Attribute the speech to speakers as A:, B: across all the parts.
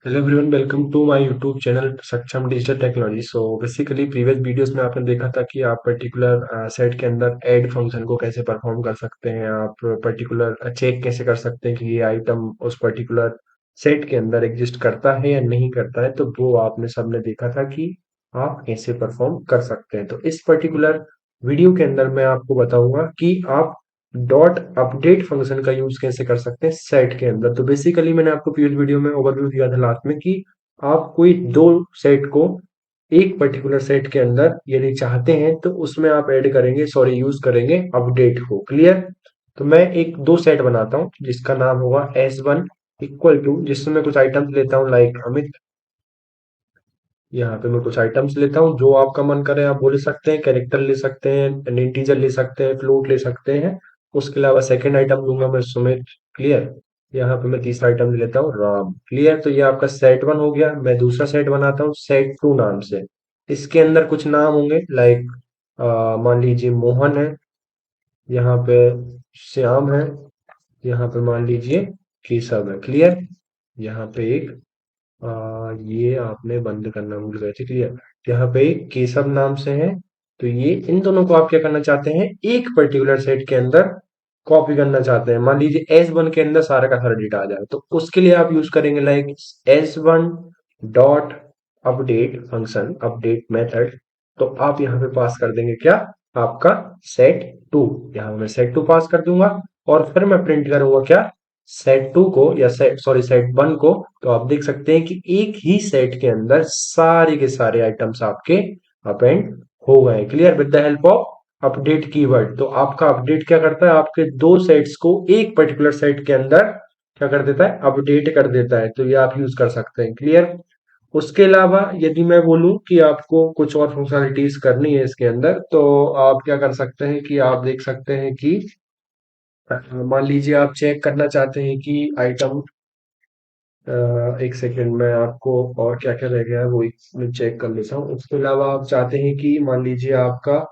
A: Hello everyone, welcome to my YouTube channel Saksham digital technology. So basically previous videos में आपने देखा था कि आप पर्टिकुलर सेट के अंदर ऐड फंक्शन को कैसे परफॉर्म कर सकते हैं। आप पर्टिकुलर चेक कैसे कर सकते हैं कि ये आइटम उस पर्टिकुलर सेट के अंदर एग्जिस्ट करता है या नहीं करता है। तो वो आपने सबने देखा था कि आप कैसे परफॉर्म कर सकते हैं। तो इस पर्टिकुलर वीडियो के अंदर मैं आपको बताऊंगा कि आप डॉट अपडेट फंक्शन का यूज कैसे कर सकते हैं सेट के अंदर। तो बेसिकली मैंने आपको प्रीवियस वीडियो में ओवरव्यू दिया था लास्ट में कि आप कोई दो सेट को एक पर्टिकुलर सेट के अंदर यदि चाहते हैं तो उसमें आप ऐड करेंगे, सॉरी यूज करेंगे अपडेट को। क्लियर। तो मैं एक दो सेट बनाता हूँ जिसका नाम होगा S1 इक्वल टू, जिसमें मैं कुछ आइटम्स लेता हूँ लाइक अमित। यहाँ पे मैं कुछ आइटम्स लेता हूँ, जो आपका मन करे आप वो ले सकते हैं, कैरेक्टर ले सकते हैं, इंटीजर ले सकते हैं, फ्लोट ले सकते हैं। उसके अलावा सेकंड आइटम लूंगा मैं सुमित। क्लियर। यहाँ पे मैं तीसरा आइटम ले लेता हूँ राम। क्लियर। तो ये आपका सेट वन हो गया। मैं दूसरा सेट बनाता हूँ सेट टू नाम से। इसके अंदर कुछ नाम होंगे लाइक मान लीजिए मोहन है, यहाँ पे श्याम है, यहाँ पे मान लीजिए केशव है। क्लियर। यहाँ पे एक ये आपने बंद करना भूल गए थे। क्लियर। यहाँ पे केशव नाम से है। तो ये इन दोनों को आप क्या करना चाहते हैं, एक पर्टिकुलर सेट के अंदर कॉपी करना चाहते हैं। मान लीजिए S1 के अंदर सारा का सारा डेटा आ जाए, तो उसके लिए आप यूज करेंगे like S1 dot update function, update method. तो आप यहाँ पे पास कर देंगे क्या, आपका सेट टू। यहाँ मैं सेट टू पास कर दूंगा और फिर मैं प्रिंट करूंगा क्या, सेट टू को, या सेट सॉरी सेट वन को। तो आप देख सकते हैं कि एक ही सेट के अंदर सारे के सारे आइटम्स आपके अपेंड हो गए। Clear. With the help of update keyword. तो आपका अपडेट क्या करता है, आपके दो सेट्स को एक पर्टिकुलर सेट के अंदर क्या कर देता है, अपडेट कर देता है। तो ये आप यूज कर सकते हैं। क्लियर। उसके अलावा यदि मैं बोलूं कि आपको कुछ और फंक्शनलिटीज करनी है इसके अंदर, तो आप क्या कर सकते हैं कि आप देख सकते हैं कि मान लीजिए आप चेक करना चाहते हैं कि आइटम, एक सेकंड में आपको और क्या क्या रह गया है वो एक मैं चेक कर लेता हूँ। उसके अलावा आप चाहते हैं कि मान लीजिए आपका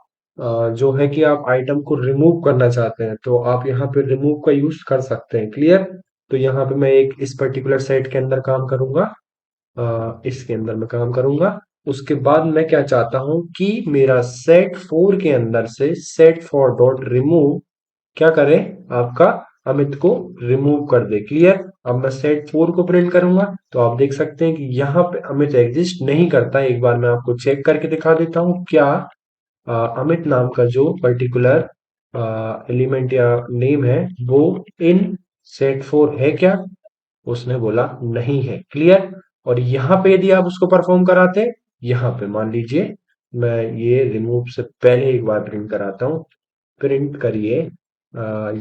A: जो है कि आप आइटम को रिमूव करना चाहते हैं, तो आप यहाँ पे रिमूव का यूज कर सकते हैं। क्लियर। तो यहाँ पे मैं एक इस पर्टिकुलर सेट के अंदर काम करूंगा, इसके अंदर मैं काम करूंगा। उसके बाद मैं क्या चाहता हूं कि मेरा सेट फोर के अंदर से सेट फोर डॉट रिमूव क्या करे, आपका अमित को रिमूव कर दे। क्लियर। अब मैं सेट फोर को प्रिंट करूंगा तो आप देख सकते हैं कि यहाँ पे अमित एग्जिस्ट नहीं करता। एक बार मैं आपको चेक करके दिखा देता हूँ क्या अमित नाम का जो पर्टिकुलर एलिमेंट या नेम है वो इन सेट फोर है क्या। उसने बोला नहीं है। क्लियर। और यहाँ पे यदि आप उसको परफॉर्म कराते, यहाँ पे मान लीजिए मैं ये रिमूव से पहले एक बार प्रिंट कराता हूँ। प्रिंट करिए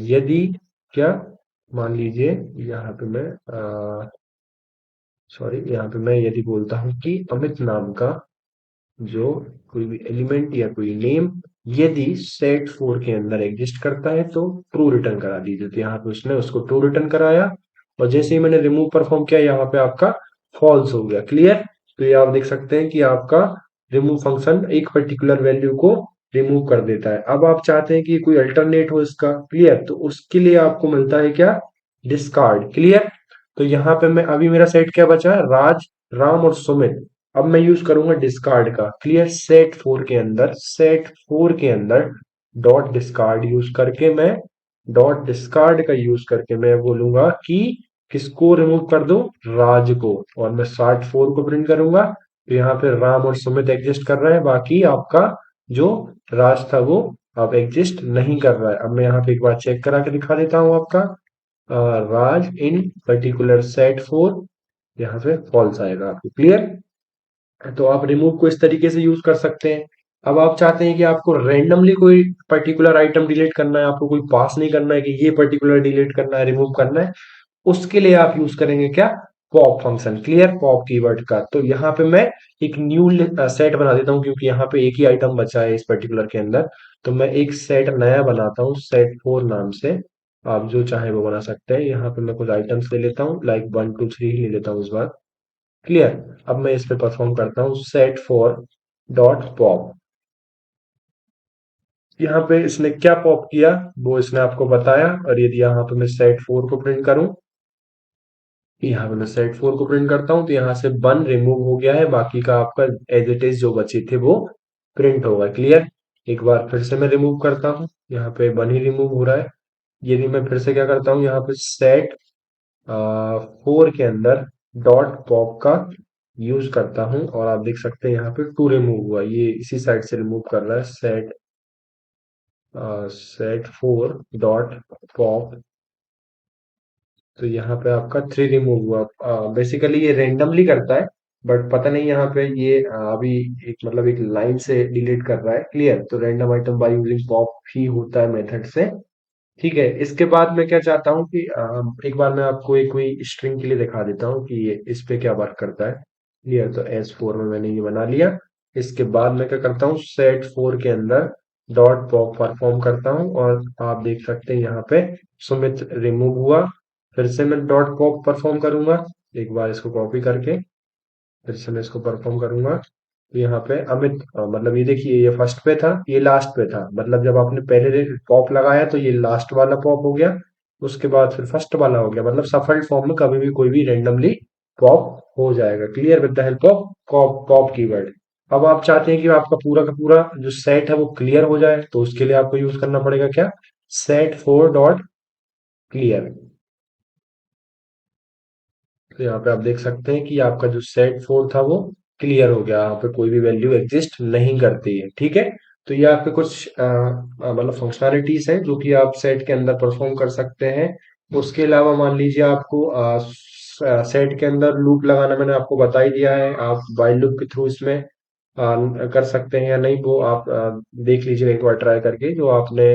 A: यदि क्या, मान लीजिए यहाँ पे मैं सॉरी यहाँ पे मैं यदि बोलता हूँ कि अमित नाम का जो कोई भी एलिमेंट या कोई नेम यदि सेट फोर के अंदर एग्जिस्ट करता है तो ट्रू रिटर्न करा दीजिए। तो यहाँ पे उसने उसको ट्रू रिटर्न कराया और जैसे ही मैंने रिमूव परफॉर्म किया यहाँ पे आपका फॉल्स हो गया। क्लियर। तो ये आप देख सकते हैं कि आपका रिमूव फंक्शन एक पर्टिकुलर वैल्यू को रिमूव कर देता है। अब आप चाहते हैं कि कोई अल्टरनेट हो इसका। क्लियर। तो उसके लिए आपको मिलता है क्या, डिस्कार्ड। क्लियर। तो यहाँ पे मैं अभी मेरा सेट क्या बचा है, राज, राम और सुमित। अब मैं यूज करूंगा डिस्कार्ड का। क्लियर। सेट फोर के अंदर डॉट डिस्कार्ड यूज करके मैं, डॉट डिस्कार्ड का यूज करके मैं बोलूंगा कि किसको रिमूव कर दो, राज को। और मैं साठ फोर को प्रिंट करूंगा तो यहाँ पे राम और सुमित एग्जिस्ट कर रहा है, बाकी आपका जो राज था वो अब एग्जिस्ट नहीं कर रहा है। अब मैं यहाँ पे एक बार चेक करा के दिखा देता हूँ आपका राज इन पर्टिकुलर सेट फोर, यहाँ पे फॉल्स आएगा आपको। क्लियर। तो आप रिमूव को इस तरीके से यूज कर सकते हैं। अब आप चाहते हैं कि आपको रैंडमली कोई पर्टिकुलर आइटम डिलीट करना है, आपको कोई पास नहीं करना है कि ये पर्टिकुलर डिलीट करना है, रिमूव करना है, उसके लिए आप यूज करेंगे क्या, pop function. Clear. Pop keyword का। तो यहाँ पे मैं एक न्यू सेट बना देता हूँ क्योंकि यहाँ पे एक ही आइटम बचा है इस पर्टिकुलर के अंदर। तो मैं एक सेट नया बनाता हूँ सेट फोर नाम से। आप जो चाहे वो बना सकते हैं। यहाँ पे मैं कुछ आइटम्स ले लेता हूँ लाइक वन टू थ्री ले लेता हूँ इस बार। क्लियर। अब मैं इस पे परफॉर्म करता हूँ सेट फॉर डॉट पॉप। यहाँ पे इसने क्या पॉप किया वो इसने आपको बताया। और यदि यहाँ पे मैं सेट फोर को प्रिंट करूं यहाँ पे मैं सेट 4 को प्रिंट करता हूँ, तो यहाँ से 1 रिमूव हो गया है, बाकी का आपका एज इट इज जो बचे थे वो प्रिंट होगा। क्लियर? एक बार फिर से मैं रिमूव करता हूँ, यहाँ पे 1 ही रिमूव हो रहा है। यदि मैं फिर से क्या करता हूँ, यहाँ पे सेट 4 के अंदर डॉट पॉप का यूज करता हूँ, और आप देख सकते हैं यहाँ पे 2 रिमूव हुआ, ये इसी साइड से रिमूव कर रहा है। सेट 4 डॉट पॉप, तो यहाँ पे आपका 3 रिमूव हुआ। बेसिकली ये रेंडमली करता है, बट पता नहीं यहाँ पे ये अभी एक मतलब एक लाइन से डिलीट कर रहा है। क्लियर? तो random item by using pop ही होता है मेथड से। ठीक है, इसके बाद मैं क्या चाहता हूँ कि एक बार मैं आपको एक कोई स्ट्रिंग के लिए दिखा देता हूँ कि ये इस पे क्या वर्क करता है। क्लियर? तो S4 में मैंने ये बना लिया। इसके बाद मैं क्या करता हूँ, सेट 4 के अंदर डॉट पॉप परफॉर्म करता हूँ, और आप देख सकते हैं यहाँ पे सुमित रिमूव हुआ। फिर से मैं डॉट पॉप परफॉर्म करूंगा, एक बार इसको कॉपी करके फिर से मैं इसको परफॉर्म करूंगा। तो यहाँ पे अमित मतलब ये देखिए, ये फर्स्ट पे था, ये लास्ट पे था, मतलब जब आपने पहले पॉप लगाया तो ये लास्ट वाला पॉप हो गया, उसके बाद फिर फर्स्ट वाला हो गया, मतलब सफल फॉर्म में कभी भी कोई भी रेंडमली पॉप हो जाएगा। Clear? With the help of pop keyword. अब आप चाहते हैं कि आपका पूरा का पूरा जो सेट है वो क्लियर हो जाए, तो उसके लिए आपको यूज करना पड़ेगा क्या, सेट 4 डॉट क्लियर। तो यहाँ पे आप देख सकते हैं कि आपका जो सेट 4 था वो क्लियर हो गया, यहाँ पे कोई भी वैल्यू एग्जिस्ट नहीं करती है। ठीक है? तो ये आपके कुछ मतलब फंक्शनैलिटीज हैं जो कि आप सेट के अंदर परफॉर्म कर सकते हैं। उसके अलावा मान लीजिए आपको सेट के अंदर लूप लगाना मैंने आपको बता ही दिया है, आप वाइल लूप के थ्रू इसमें कर सकते हैं या नहीं, वो आप देख लीजिएगा एक बार ट्राई करके, जो आपने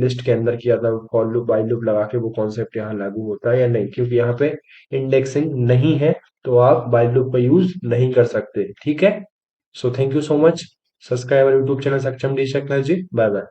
A: लिस्ट के अंदर किया था फॉर लूप वाइल लूप लगा के, वो कॉन्सेप्ट यहाँ लागू होता है या नहीं, क्योंकि यहाँ पे इंडेक्सिंग नहीं है, तो आप वाइल लूप का यूज नहीं कर सकते। ठीक है? So thank you so much. Subscribe YouTube channel Saksham D technology. Bye bye.